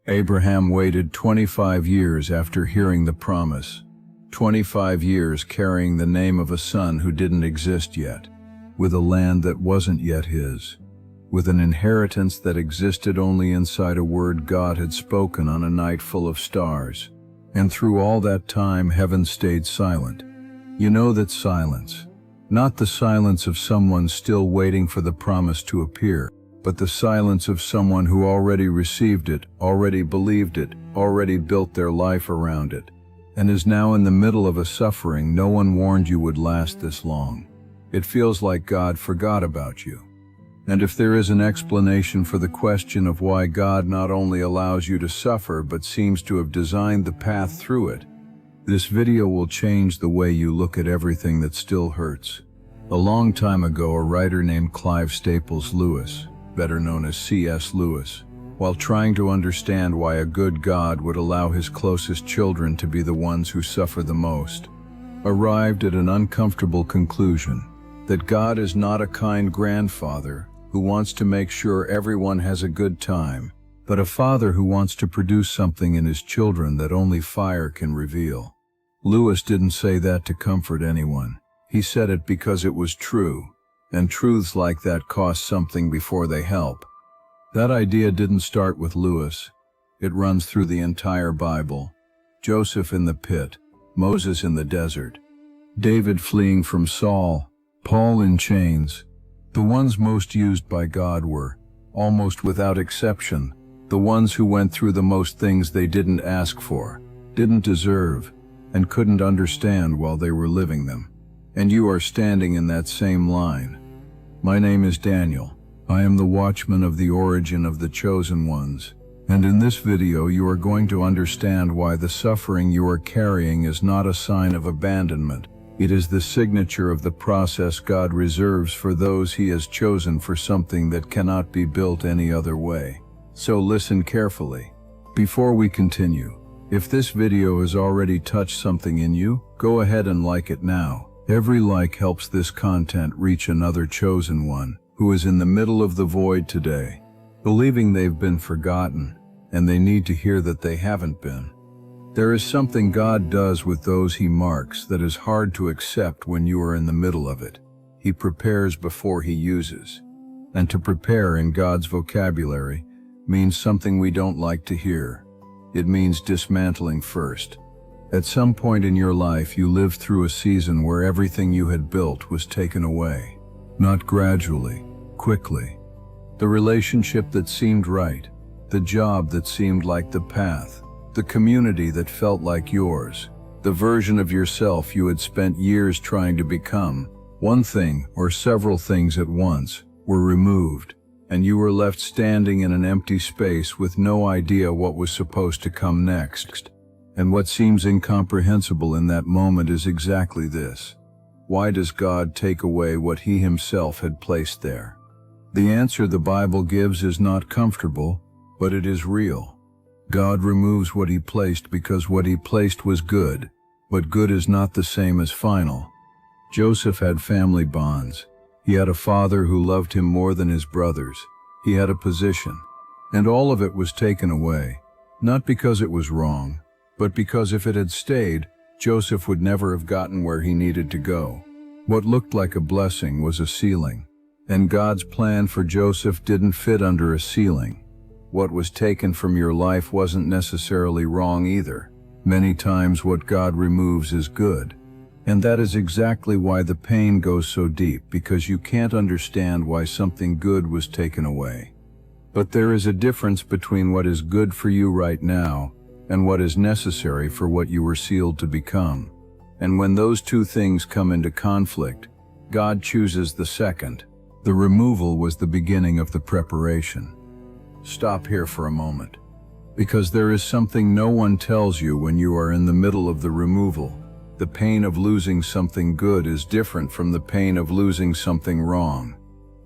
Abraham waited 25 years after hearing the promise. 25 years carrying the name of a son who didn't exist yet, with a land that wasn't yet his, with an inheritance that existed only inside a word God had spoken on a night full of stars. And through all that time, heaven stayed silent. You know that silence, not the silence of someone still waiting for the promise to appear, but the silence of someone who already received it, already believed it, already built their life around it, and is now in the middle of a suffering no one warned you would last this long. It feels like God forgot about you. And if there is an explanation for the question of why God not only allows you to suffer but seems to have designed the path through it, this video will change the way you look at everything that still hurts. A long time ago, a writer named Clive Staples Lewis, better known as C.S. Lewis, while trying to understand why a good God would allow his closest children to be the ones who suffer the most, arrived at an uncomfortable conclusion that God is not a kind grandfather who wants to make sure everyone has a good time, but a father who wants to produce something in his children that only fire can reveal. Lewis didn't say that to comfort anyone. He said it because it was true, and truths like that cost something before they help. That idea didn't start with Lewis. It runs through the entire Bible. Joseph in the pit, Moses in the desert, David fleeing from Saul, Paul in chains. The ones most used by God were, almost without exception, the ones who went through the most things they didn't ask for, didn't deserve, and couldn't understand while they were living them. And you are standing in that same line. My name is Daniel. I am the watchman of the origin of the chosen ones. And in this video you are going to understand why the suffering you are carrying is not a sign of abandonment. It is the signature of the process God reserves for those He has chosen for something that cannot be built any other way. So listen carefully. Before we continue, if this video has already touched something in you, go ahead and like it now. Every like helps this content reach another chosen one who is in the middle of the void today, believing they've been forgotten, and they need to hear that they haven't been. There is something God does with those He marks that is hard to accept when you are in the middle of it. He prepares before He uses. And to prepare in God's vocabulary means something we don't like to hear. It means dismantling first. At some point in your life you lived through a season where everything you had built was taken away. Not gradually, quickly. The relationship that seemed right, the job that seemed like the path, the community that felt like yours, the version of yourself you had spent years trying to become, one thing or several things at once, were removed, and you were left standing in an empty space with no idea what was supposed to come next. And what seems incomprehensible in that moment is exactly this. Why does God take away what He Himself had placed there? The answer the Bible gives is not comfortable, but it is real. God removes what He placed because what He placed was good, but good is not the same as final. Joseph had family bonds. He had a father who loved him more than his brothers. He had a position. And all of it was taken away, not because it was wrong, but because if it had stayed, Joseph would never have gotten where he needed to go. What looked like a blessing was a ceiling, and God's plan for Joseph didn't fit under a ceiling. What was taken from your life wasn't necessarily wrong either. Many times what God removes is good. And that is exactly why the pain goes so deep, because you can't understand why something good was taken away. But there is a difference between what is good for you right now and what is necessary for what you were sealed to become. And when those two things come into conflict, God chooses the second. The removal was the beginning of the preparation. Stop here for a moment, because there is something no one tells you when you are in the middle of the removal. The pain of losing something good is different from the pain of losing something wrong.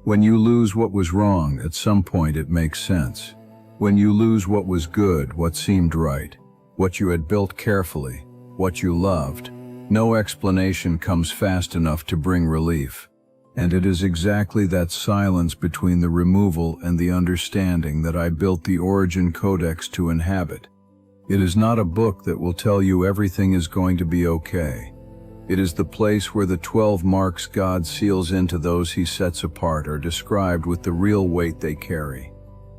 When you lose what was wrong, at some point it makes sense. When you lose what was good, what seemed right, what you had built carefully, what you loved, no explanation comes fast enough to bring relief. And it is exactly that silence between the removal and the understanding that I built the Origin Codex to inhabit. It is not a book that will tell you everything is going to be okay. It is the place where the 12 marks God seals into those he sets apart are described with the real weight they carry.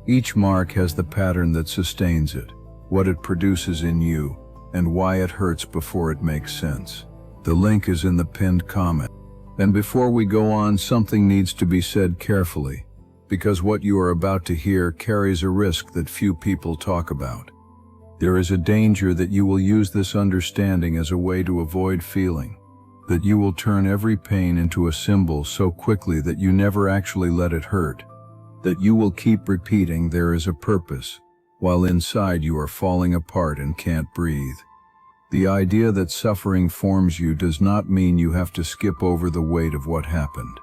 Each mark has the pattern that sustains it, what it produces in you, and why it hurts before it makes sense. The link is in the pinned comment. And before we go on, something needs to be said carefully, because what you are about to hear carries a risk that few people talk about. There is a danger that you will use this understanding as a way to avoid feeling, that you will turn every pain into a symbol so quickly that you never actually let it hurt, that you will keep repeating there is a purpose, while inside you are falling apart and can't breathe. The idea that suffering forms you does not mean you have to skip over the weight of what happened.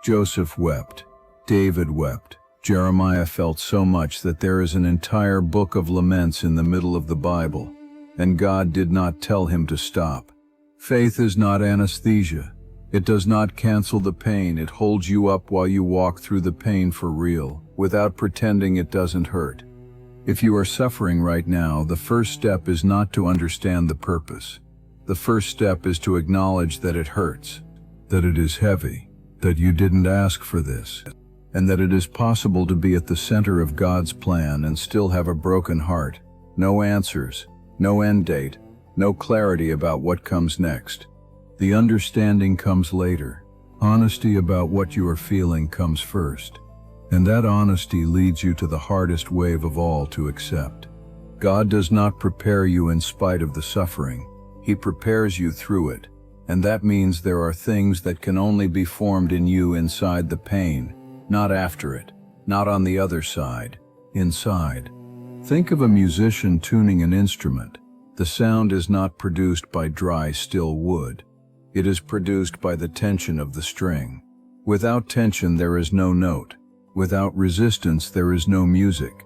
Joseph wept. David wept. Jeremiah felt so much that there is an entire book of laments in the middle of the Bible, and God did not tell him to stop. Faith is not anesthesia. It does not cancel the pain. It holds you up while you walk through the pain for real, without pretending it doesn't hurt. If you are suffering right now, the first step is not to understand the purpose. The first step is to acknowledge that it hurts, that it is heavy, that you didn't ask for this, and that it is possible to be at the center of God's plan and still have a broken heart, no answers, no end date, no clarity about what comes next. The understanding comes later. Honesty about what you are feeling comes first. And that honesty leads you to the hardest wave of all to accept. God does not prepare you in spite of the suffering. He prepares you through it. And that means there are things that can only be formed in you inside the pain, not after it, not on the other side, inside. Think of a musician tuning an instrument. The sound is not produced by dry, still wood. It is produced by the tension of the string. Without tension, there is no note. Without resistance, there is no music.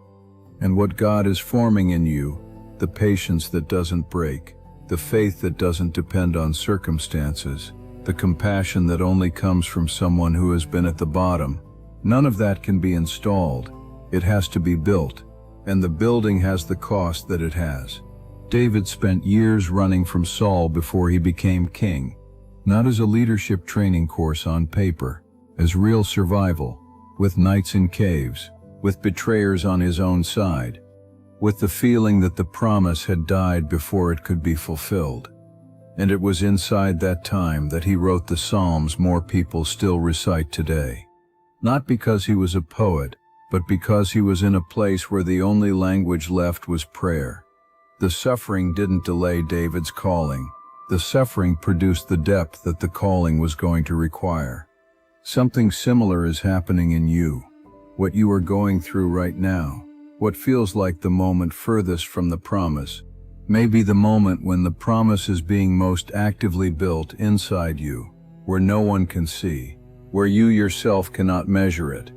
And what God is forming in you, the patience that doesn't break, the faith that doesn't depend on circumstances, the compassion that only comes from someone who has been at the bottom, none of that can be installed. It has to be built, and the building has the cost that it has. David spent years running from Saul before he became king, not as a leadership training course on paper, as real survival, with nights in caves, with betrayers on his own side, with the feeling that the promise had died before it could be fulfilled. And it was inside that time that he wrote the Psalms more people still recite today. Not because he was a poet, but because he was in a place where the only language left was prayer. The suffering didn't delay David's calling. The suffering produced the depth that the calling was going to require. Something similar is happening in you. What you are going through right now, what feels like the moment furthest from the promise, may be the moment when the promise is being most actively built inside you, where no one can see, where you yourself cannot measure it.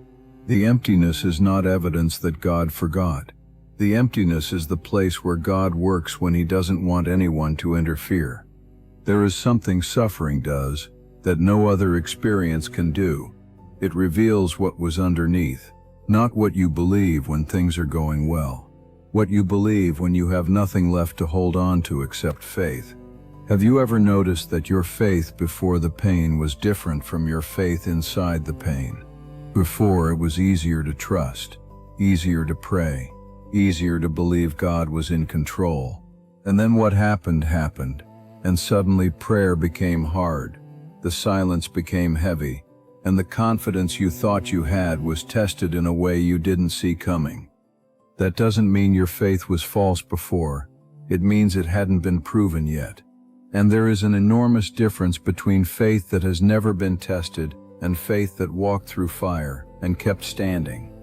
The emptiness is not evidence that God forgot. The emptiness is the place where God works when he doesn't want anyone to interfere. There is something suffering does that no other experience can do. It reveals what was underneath, not what you believe when things are going well, what you believe when you have nothing left to hold on to except faith. Have you ever noticed that your faith before the pain was different from your faith inside the pain? Before, it was easier to trust, easier to pray, easier to believe God was in control. And then what happened, and suddenly prayer became hard. The silence became heavy, and the confidence you thought you had was tested in a way you didn't see coming. That doesn't mean your faith was false before. It means it hadn't been proven yet. And there is an enormous difference between faith that has never been tested and faith that walked through fire and kept standing.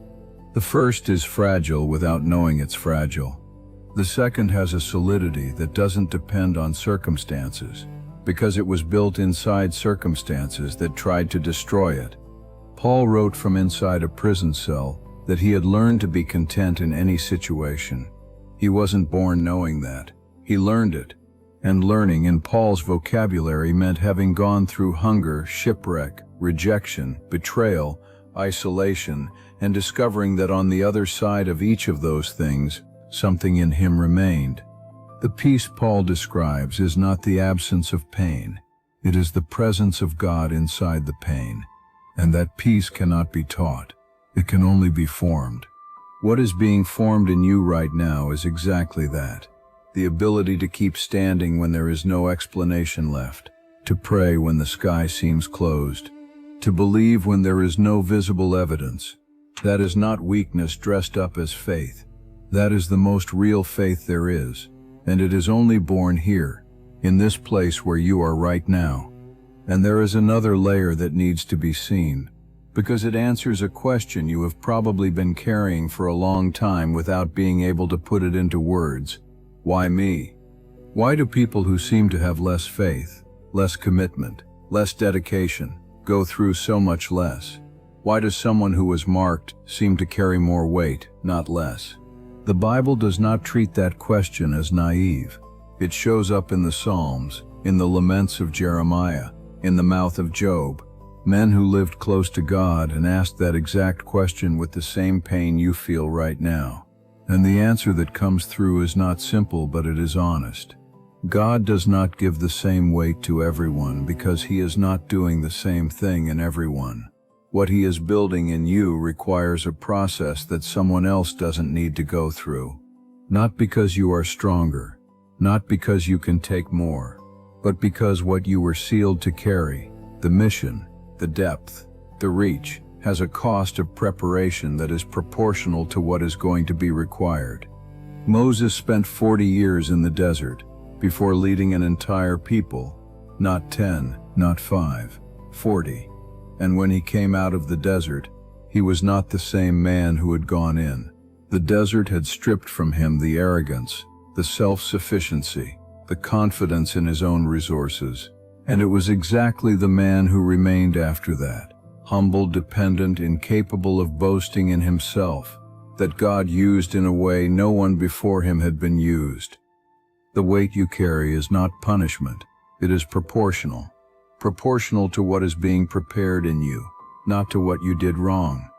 The first is fragile without knowing it's fragile. The second has a solidity that doesn't depend on circumstances, because it was built inside circumstances that tried to destroy it. Paul wrote from inside a prison cell that he had learned to be content in any situation. He wasn't born knowing that. He learned it. And learning in Paul's vocabulary meant having gone through hunger, shipwreck, rejection, betrayal, isolation, and discovering that on the other side of each of those things, something in him remained. The peace Paul describes is not the absence of pain. It is the presence of God inside the pain. And that peace cannot be taught. It can only be formed. What is being formed in you right now is exactly that. The ability to keep standing when there is no explanation left. To pray when the sky seems closed. To believe when there is no visible evidence. That is not weakness dressed up as faith. That is the most real faith there is. And it is only born here, in this place where you are right now. And there is another layer that needs to be seen, because it answers a question you have probably been carrying for a long time without being able to put it into words. Why me? Why do people who seem to have less faith, less commitment, less dedication, go through so much less? Why does someone who was marked seem to carry more weight, not less? The Bible does not treat that question as naive. It shows up in the Psalms, in the laments of Jeremiah, in the mouth of Job, men who lived close to God and asked that exact question with the same pain you feel right now. And the answer that comes through is not simple, but it is honest. God does not give the same weight to everyone because He is not doing the same thing in everyone. What He is building in you requires a process that someone else doesn't need to go through. Not because you are stronger, not because you can take more, but because what you were sealed to carry, the mission, the depth, the reach, has a cost of preparation that is proportional to what is going to be required. Moses spent 40 years in the desert before leading an entire people, not 10, not 5, 40. And when he came out of the desert, he was not the same man who had gone in. The desert had stripped from him the arrogance, the self-sufficiency, the confidence in his own resources. And it was exactly the man who remained after that, humble, dependent, incapable of boasting in himself, that God used in a way no one before him had been used. The weight you carry is not punishment, it is proportional. Proportional to what is being prepared in you, not to what you did wrong.